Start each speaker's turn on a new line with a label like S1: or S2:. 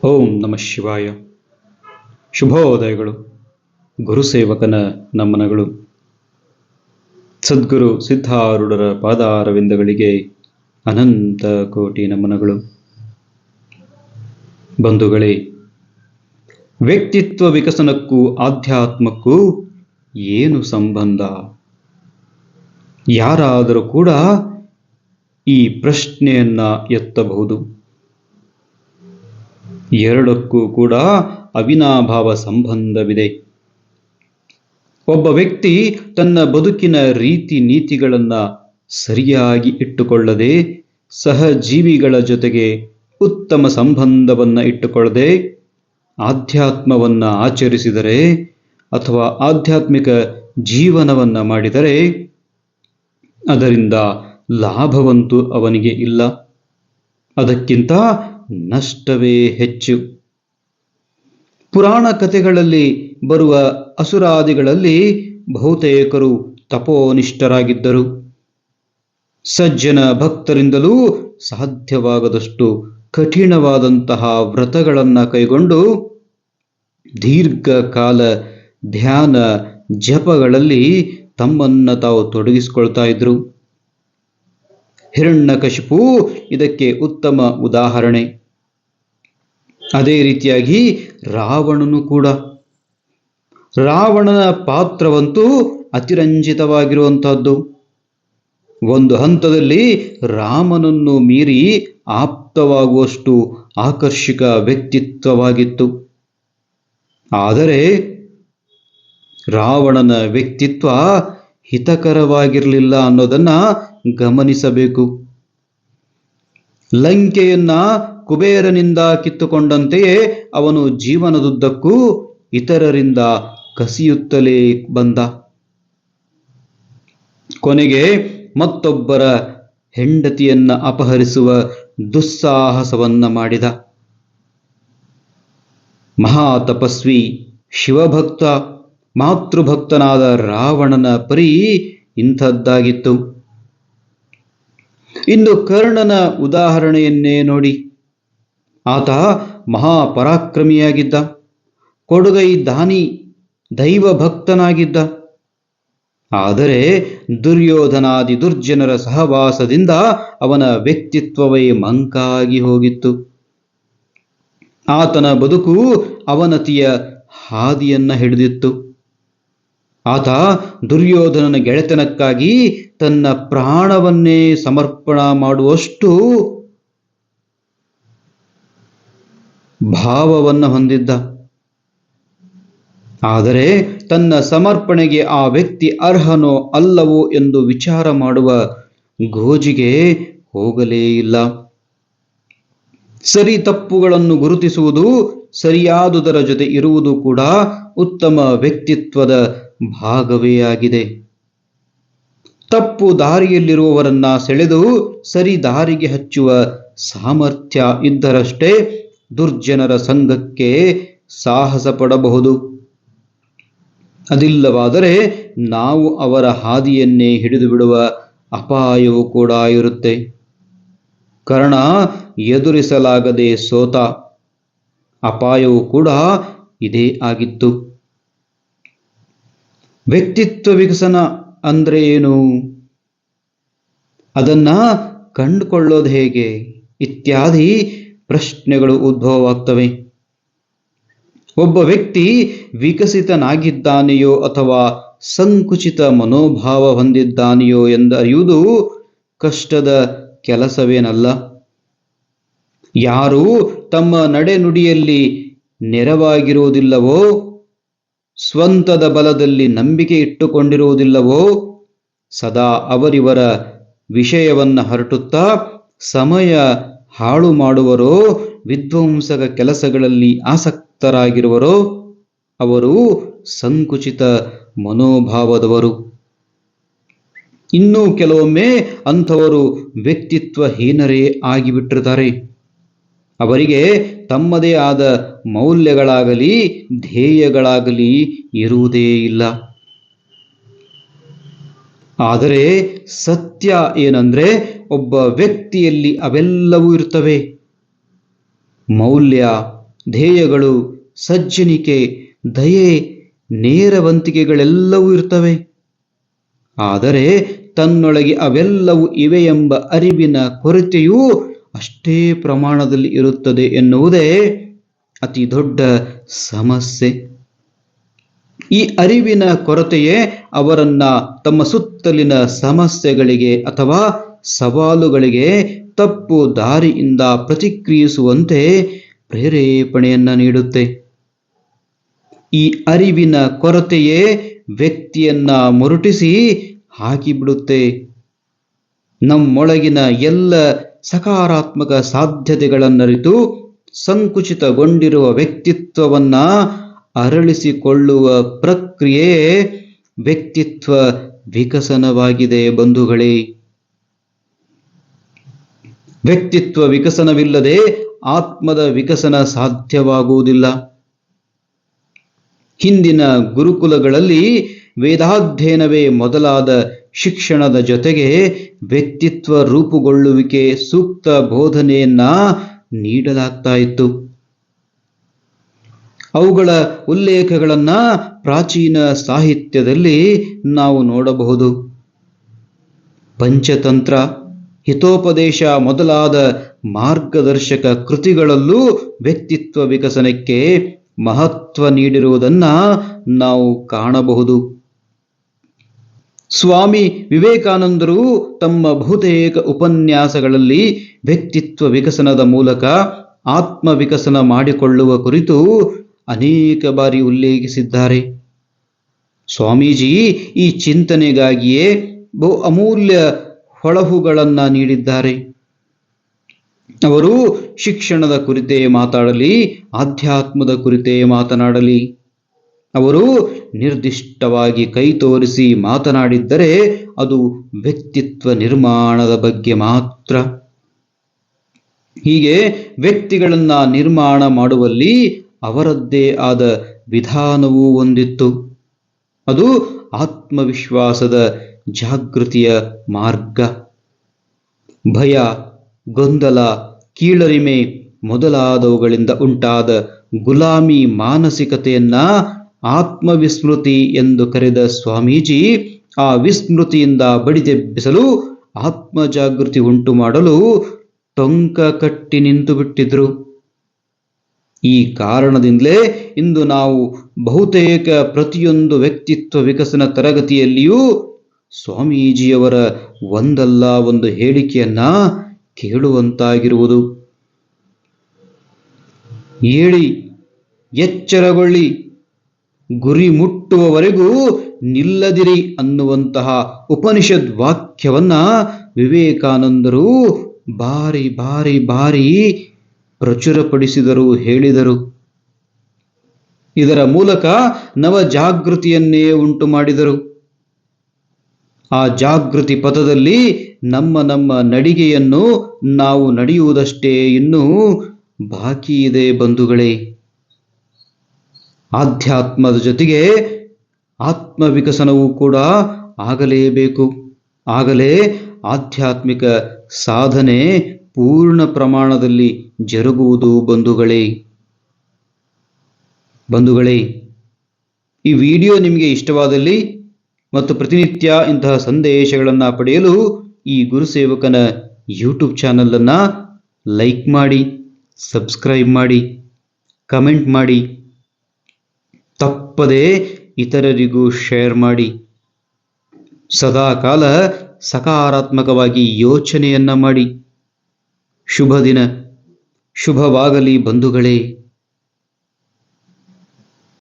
S1: ಓಂ ನಮಃ ಶಿವಾಯ. ಶುಭೋದಯಗಳು. ಗುರುಸೇವಕನ ನಮನಗಳು. ಸದ್ಗುರು ಸಿದ್ಧಾರೂಢರ ಪಾದಾರವಿಂದಗಳಿಗೆ ಅನಂತ ಕೋಟಿ ನಮನಗಳು. ಬಂಧುಗಳೇ, ವ್ಯಕ್ತಿತ್ವ ವಿಕಸನಕ್ಕೂ ಆಧ್ಯಾತ್ಮಕ್ಕೂ ಏನು ಸಂಬಂಧ? ಯಾರಾದರೂ ಕೂಡ ಈ ಪ್ರಶ್ನೆಯನ್ನ ಎತ್ತಬಹುದು. ಎರಡಕ್ಕೂ ಕೂಡ ಅವಿನಾಭಾವ ಸಂಬಂಧವಿದೆ. ಒಬ್ಬ ವ್ಯಕ್ತಿ ತನ್ನ ಬದುಕಿನ ರೀತಿ ನೀತಿಗಳನ್ನು ಸರಿಯಾಗಿ ಇಟ್ಟುಕೊಳ್ಳದೆ, ಸಹಜೀವಿಗಳ ಜೊತೆಗೆ ಉತ್ತಮ ಸಂಬಂಧವನ್ನು ಇಟ್ಟುಕೊಳ್ಳದೆ ಆಧ್ಯಾತ್ಮವನ್ನು ಆಚರಿಸಿದರೆ ಅಥವಾ ಆಧ್ಯಾತ್ಮಿಕ ಜೀವನವನ್ನು ಮಾಡಿದರೆ ಅದರಿಂದ ಲಾಭವಂತೂ ಅವನಿಗೆ ಇಲ್ಲ, ಅದಕ್ಕಿಂತ ನಷ್ಟವೇ ಹೆಚ್ಚು. ಪುರಾಣ ಕಥೆಗಳಲ್ಲಿ ಬರುವ ಅಸುರಾದಿಗಳಲ್ಲಿ ಬಹುತೇಕರು ತಪೋನಿಷ್ಠರಾಗಿದ್ದರು. ಸಜ್ಜನ ಭಕ್ತರಿಂದಲೂ ಸಾಧ್ಯವಾಗದಷ್ಟು ಕಠಿಣವಾದಂತಹ ವ್ರತಗಳನ್ನು ಕೈಗೊಂಡು ದೀರ್ಘಕಾಲ ಧ್ಯಾನ ಜಪಗಳಲ್ಲಿ ತಮ್ಮನ್ನು ತಾವು ತೊಡಗಿಸಿಕೊಳ್ತಾ ಇದ್ರು. ಹಿರಣ್ಯಕಶಿಪು ಇದಕ್ಕೆ ಉತ್ತಮ ಉದಾಹರಣೆ. ಅದೇ ರೀತಿಯಾಗಿ ರಾವಣನು ಕೂಡ. ರಾವಣನ ಪಾತ್ರವಂತೂ ಅತಿರಂಜಿತವಾಗಿರುವಂತಹದ್ದು. ಒಂದು ಹಂತದಲ್ಲಿ ರಾಮನನ್ನು ಮೀರಿ ಆಪ್ತವಾಗುವಷ್ಟು ಆಕರ್ಷಕ ವ್ಯಕ್ತಿತ್ವವಾಗಿತ್ತು. ಆದರೆ ರಾವಣನ ವ್ಯಕ್ತಿತ್ವ ಹಿತಕರವಾಗಿರಲಿಲ್ಲ ಅನ್ನೋದನ್ನ ಗಮನಿಸಬೇಕು. ಲಂಕೆಯನ್ನ ಕುಬೇರನಿಂದ ಕಿತ್ತುಕೊಂಡಂತೆಯೇ ಅವನು ಜೀವನದುದ್ದಕ್ಕೂ ಇತರರಿಂದ ಕಸಿಯುತ್ತಲೇ ಬಂದ. ಕೊನೆಗೆ ಮತ್ತೊಬ್ಬರ ಹೆಂಡತಿಯನ್ನ ಅಪಹರಿಸುವ ದುಸ್ಸಾಹಸವನ್ನ ಮಾಡಿದ. ಮಹಾತಪಸ್ವಿ, ಶಿವಭಕ್ತ, ಮಾತೃಭಕ್ತನಾದ ರಾವಣನ ಪರಿ ಇಂಥದ್ದಾಗಿತ್ತು. ಇನ್ನು ಕರ್ಣನ ಉದಾಹರಣೆಯನ್ನೇ ನೋಡಿ. ಆತ ಮಹಾಪರಾಕ್ರಮಿಯಾಗಿದ್ದ, ಕೊಡುಗೈ ದಾನಿ, ದೈವ ಭಕ್ತನಾಗಿದ್ದ. ಆದರೆ ದುರ್ಯೋಧನಾದಿ ದುರ್ಜನರ ಸಹವಾಸದಿಂದ ಅವನ ವ್ಯಕ್ತಿತ್ವವೇ ಮಂಕಾಗಿ ಹೋಗಿತ್ತು. ಆತನ ಬದುಕು ಅವನತಿಯ ಹಾದಿಯನ್ನ ಹಿಡಿದಿತ್ತು. ಆತ ದುರ್ಯೋಧನನ ಗೆಳೆತನಕ್ಕಾಗಿ ತನ್ನ ಪ್ರಾಣವನ್ನೇ ಸಮರ್ಪಣ ಮಾಡುವಷ್ಟು ಭಾವವನ್ನು ಹೊಂದಿದ್ದ. ಆದರೆ ತನ್ನ ಸಮರ್ಪಣೆಗೆ ಆ ವ್ಯಕ್ತಿ ಅರ್ಹನೋ ಅಲ್ಲವೋ ಎಂದು ವಿಚಾರ ಮಾಡುವ ಗೋಜಿಗೆ ಹೋಗಲೇ ಇಲ್ಲ. ಸರಿ ತಪ್ಪುಗಳನ್ನು ಗುರುತಿಸುವುದು, ಸರಿಯಾದುದರ ಜೊತೆ ಇರುವುದು ಕೂಡ ಉತ್ತಮ ವ್ಯಕ್ತಿತ್ವದ ಭಾಗವೇ ಆಗಿದೆ. ತಪ್ಪು ದಾರಿಯಲ್ಲಿರುವವರನ್ನ ಸೆಳೆದು ಸರಿ ದಾರಿಗೆ ಹಚ್ಚುವ ಸಾಮರ್ಥ್ಯ ಇದ್ದರಷ್ಟೇ ದುರ್ಜನರ ಸಂಘಕ್ಕೆ ಸಾಹಸ ಪಡಬಹುದು. ಅದಿಲ್ಲವಾದರೆ ನಾವು ಅವರ ಹಾದಿಯನ್ನೇ ಹಿಡಿದು ಬಿಡುವ ಅಪಾಯವೂ ಕೂಡ ಇರುತ್ತೆ. ಕರ್ಣ ಎದುರಿಸಲಾಗದೆ ಸೋತ. ಅಪಾಯವೂ ಕೂಡ ಇದೇ ಆಗಿತ್ತು. ವ್ಯಕ್ತಿತ್ವ ವಿಕಸನ ಅಂದ್ರೆ ಏನು? ಅದನ್ನ ಕಂಡುಕೊಳ್ಳೋದು ಹೇಗೆ? ಇತ್ಯಾದಿ ಪ್ರಶ್ನೆಗಳು ಉದ್ಭವವಾಗ್ತವೆ. ಒಬ್ಬ ವ್ಯಕ್ತಿ ವಿಕಸಿತನಾಗಿದ್ದಾನೆಯೋ ಅಥವಾ ಸಂಕುಚಿತ ಮನೋಭಾವ ಹೊಂದಿದ್ದಾನೆಯೋ ಎಂದು ಅರಿಯುವುದು ಕಷ್ಟದ ಕೆಲಸವೇನಲ್ಲ. ಯಾರು ತಮ್ಮ ನಡೆನುಡಿಯಲ್ಲಿ ನೆರವಾಗಿರುವುದಿಲ್ಲವೋ, ಸ್ವಂತದ ಬಲದಲ್ಲಿ ನಂಬಿಕೆ ಇಟ್ಟುಕೊಂಡಿರುವುದಿಲ್ಲವೋ, ಸದಾ ಅವರಿವರ ವಿಷಯವನ್ನು ಹರಟುತ್ತಾ ಸಮಯ ಹಾಳು ಮಾಡುವರೋ, ವಿಧ್ವಂಸಕ ಕೆಲಸಗಳಲ್ಲಿ ಆಸಕ್ತರಾಗಿರುವರೋ ಅವರು ಸಂಕುಚಿತ ಮನೋಭಾವದವರು. ಇನ್ನೂ ಕೆಲವೊಮ್ಮೆ ಅಂಥವರು ವ್ಯಕ್ತಿತ್ವಹೀನರೇ ಆಗಿಬಿಟ್ಟಿರ್ತಾರೆ. ಅವರಿಗೆ ತಮ್ಮದೇ ಆದ ಮೌಲ್ಯಗಳಾಗಲಿ ಧ್ಯೇಯಗಳಾಗಲಿ ಇರುವುದೇ ಇಲ್ಲ. ಆದರೆ ಸತ್ಯ ಏನಂದ್ರೆ ಒಬ್ಬ ವ್ಯಕ್ತಿಯಲ್ಲಿ ಅವೆಲ್ಲವೂ ಇರ್ತವೆ. ಮೌಲ್ಯ, ಧ್ಯೇಯಗಳು, ಸಜ್ಜನಿಕೆ, ದಯೆ, ನೇರವಂತಿಕೆಗಳೆಲ್ಲವೂ ಇರ್ತವೆ. ಆದರೆ ತನ್ನೊಳಗೆ ಅವೆಲ್ಲವೂ ಇವೆ ಎಂಬ ಅರಿವಿನ ಕೊರತೆಯೂ ಅಷ್ಟೇ ಪ್ರಮಾಣದಲ್ಲಿ ಇರುತ್ತದೆ ಎನ್ನುವುದೇ ಅತಿ ದೊಡ್ಡ ಸಮಸ್ಯೆ. ಈ ಅರಿವಿನ ಕೊರತೆಯೇ ಅವರನ್ನ ತಮ್ಮ ಸುತ್ತಲಿನ ಸಮಸ್ಯೆಗಳಿಗೆ ಅಥವಾ ಸವಾಲುಗಳಿಗೆ ತಪ್ಪು ದಾರಿಯಿಂದ ಪ್ರತಿಕ್ರಿಯಿಸುವಂತೆ ಪ್ರೇರೇಪಣೆಯನ್ನ ನೀಡುತ್ತೆ. ಈ ಅರಿವಿನ ಕೊರತೆಯೇ ವ್ಯಕ್ತಿಯನ್ನ ಮುರುಟಿಸಿ ಹಾಕಿಬಿಡುತ್ತೆ. ನಮ್ಮೊಳಗಿನ ಎಲ್ಲ ಸಕಾರಾತ್ಮಕ ಸಾಧ್ಯತೆಗಳನ್ನರಿತು ಸಂಕುಚಿತಗೊಂಡಿರುವ ವ್ಯಕ್ತಿತ್ವವನ್ನ ಅರಳಿಸಿಕೊಳ್ಳುವ ಪ್ರಕ್ರಿಯೆಯೇ ವ್ಯಕ್ತಿತ್ವ ವಿಕಸನವಾಗಿದೆ ಬಂಧುಗಳೇ. ವ್ಯಕ್ತಿತ್ವ ವಿಕಸನವಿಲ್ಲದೆ ಆತ್ಮದ ವಿಕಸನ ಸಾಧ್ಯವಾಗುವುದಿಲ್ಲ. ಹಿಂದಿನ ಗುರುಕುಲಗಳಲ್ಲಿ ವೇದಾಧ್ಯಯನವೇ ಮೊದಲಾದ ಶಿಕ್ಷಣದ ಜೊತೆಗೆ ವ್ಯಕ್ತಿತ್ವ ರೂಪುಗೊಳ್ಳುವಿಕೆ ಸೂಕ್ತ ಬೋಧನೆಯನ್ನ ನೀಡಲಾಗ್ತಾ ಇತ್ತು. ಅವುಗಳ ಉಲ್ಲೇಖಗಳನ್ನ ಪ್ರಾಚೀನ ಸಾಹಿತ್ಯದಲ್ಲಿ ನಾವು ನೋಡಬಹುದು. ಪಂಚತಂತ್ರ, ಹಿತೋಪದೇಶ ಮೊದಲಾದ ಮಾರ್ಗದರ್ಶಕ ಕೃತಿಗಳಲ್ಲೂ ವ್ಯಕ್ತಿತ್ವ ವಿಕಸನಕ್ಕೆ ಮಹತ್ವ ನೀಡಿರುವುದನ್ನ ನಾವು ಕಾಣಬಹುದು. ಸ್ವಾಮಿ ವಿವೇಕಾನಂದರು ತಮ್ಮ ಬಹುತೇಕ ಉಪನ್ಯಾಸಗಳಲ್ಲಿ ವ್ಯಕ್ತಿತ್ವ ವಿಕಸನದ ಮೂಲಕ ಆತ್ಮ ವಿಕಸನ ಮಾಡಿಕೊಳ್ಳುವ ಕುರಿತು ಅನೇಕ ಬಾರಿ ಉಲ್ಲೇಖಿಸಿದ್ದಾರೆ. ಸ್ವಾಮೀಜಿ ಈ ಚಿಂತನೆಗಾಗಿಯೇ ಬಹು ಅಮೂಲ್ಯ ಹೊಳಹುಗಳನ್ನ ನೀಡಿದ್ದಾರೆ. ಅವರು ಶಿಕ್ಷಣದ ಕುರಿತೇ ಮಾತಾಡಲಿ, ಆಧ್ಯಾತ್ಮದ ಕುರಿತೇ ಮಾತನಾಡಲಿ, ಅವರು ನಿರ್ದಿಷ್ಟವಾಗಿ ಕೈ ತೋರಿಸಿ ಮಾತನಾಡಿದ್ದರೆ ಅದು ವ್ಯಕ್ತಿತ್ವ ನಿರ್ಮಾಣದ ಬಗ್ಗೆ ಮಾತ್ರ. ಹೀಗೆ ವ್ಯಕ್ತಿಗಳನ್ನ ನಿರ್ಮಾಣ ಮಾಡುವಲ್ಲಿ ಅವರದ್ದೇ ಆದ ವಿಧಾನವೂ ಹೊಂದಿತ್ತು. ಅದು ಆತ್ಮವಿಶ್ವಾಸದ ಜಾಗೃತಿಯ ಮಾರ್ಗ. ಭಯ, ಗೊಂದಲ, ಕೀಳರಿಮೆ ಮೊದಲಾದವುಗಳಿಂದ ಉಂಟಾದ ಗುಲಾಮಿ ಮಾನಸಿಕತೆಯನ್ನ ಆತ್ಮವಿಸ್ಮೃತಿ ಎಂದು ಕರೆದ ಸ್ವಾಮೀಜಿ ಆ ವಿಸ್ಮೃತಿಯಿಂದ ಬಡಿದೆಬ್ಬಿಸಲು, ಆತ್ಮ ಜಾಗೃತಿ ಉಂಟು ಮಾಡಲು ಟೊಂಕ ಕಟ್ಟಿ ನಿಂತು ಬಿಟ್ಟಿದ್ರು. ಈ ಕಾರಣದಿಂದಲೇ ಇಂದು ನಾವು ಬಹುತೇಕ ಪ್ರತಿಯೊಂದು ವ್ಯಕ್ತಿತ್ವ ವಿಕಸನ ತರಗತಿಯಲ್ಲಿಯೂ ಸ್ವಾಮೀಜಿಯವರ ಒಂದಲ್ಲ ಒಂದು ಹೇಳಿಕೆಯನ್ನ ಕೇಳುವಂತಾಗಿರುವುದು. ಏಳಿ, ಎಚ್ಚರಗೊಳ್ಳಿ, ಗುರಿ ಮುಟ್ಟುವವರೆಗೂ ನಿಲ್ಲದಿರಿ ಅನ್ನುವಂತಹ ಉಪನಿಷದ್ ವಾಕ್ಯವನ್ನ ವಿವೇಕಾನಂದರು ಬಾರಿ ಬಾರಿ ಬಾರಿ ಪ್ರಚುರಪಡಿಸಿದರು, ಹೇಳಿದರು. ಇದರ ಮೂಲಕ ನವ ಜಾಗೃತಿಯನ್ನೇ ಉಂಟು ಮಾಡಿದರು. ಆ ಜಾಗೃತಿ ಪಥದಲ್ಲಿ ನಮ್ಮ ನಡಿಗೆಯನ್ನು ನಾವು ನಡೆಯುವುದಷ್ಟೇ ಇನ್ನೂ ಬಾಕಿ ಇದೆ ಬಂಧುಗಳೇ. ಆಧ್ಯಾತ್ಮದ ಜೊತೆಗೆ ಆತ್ಮ ವಿಕಸನವೂ ಕೂಡ ಆಗಲೇಬೇಕು. ಆಗಲೇ ಆಧ್ಯಾತ್ಮಿಕ ಸಾಧನೆ ಪೂರ್ಣ ಪ್ರಮಾಣದಲ್ಲಿ ಜರುಗುವುದು ಬಂಧುಗಳೇ. ಈ ವಿಡಿಯೋ ನಿಮಗೆ ಇಷ್ಟವಾದಲ್ಲಿ ಮತ್ತು ಪ್ರತಿನಿತ್ಯ ಇಂತಹ ಸಂದೇಶಗಳನ್ನು ಪಡೆಯಲು ಈ ಗುರುಸೇವಕನ ಯೂಟ್ಯೂಬ್ ಚಾನಲ್ ಅನ್ನು ಲೈಕ್ ಮಾಡಿ, ಸಬ್ಸ್ಕ್ರೈಬ್ ಮಾಡಿ, ಕಮೆಂಟ್ ಮಾಡಿ, ತಪ್ಪದೇ ಇತರರಿಗೂ ಶೇರ್ ಮಾಡಿ. ಸದಾಕಾಲ ಸಕಾರಾತ್ಮಕವಾಗಿ ಯೋಚನೆಯನ್ನ ಮಾಡಿ. ಶುಭ ದಿನ, ಶುಭವಾಗಲಿ ಬಂಧುಗಳೇ.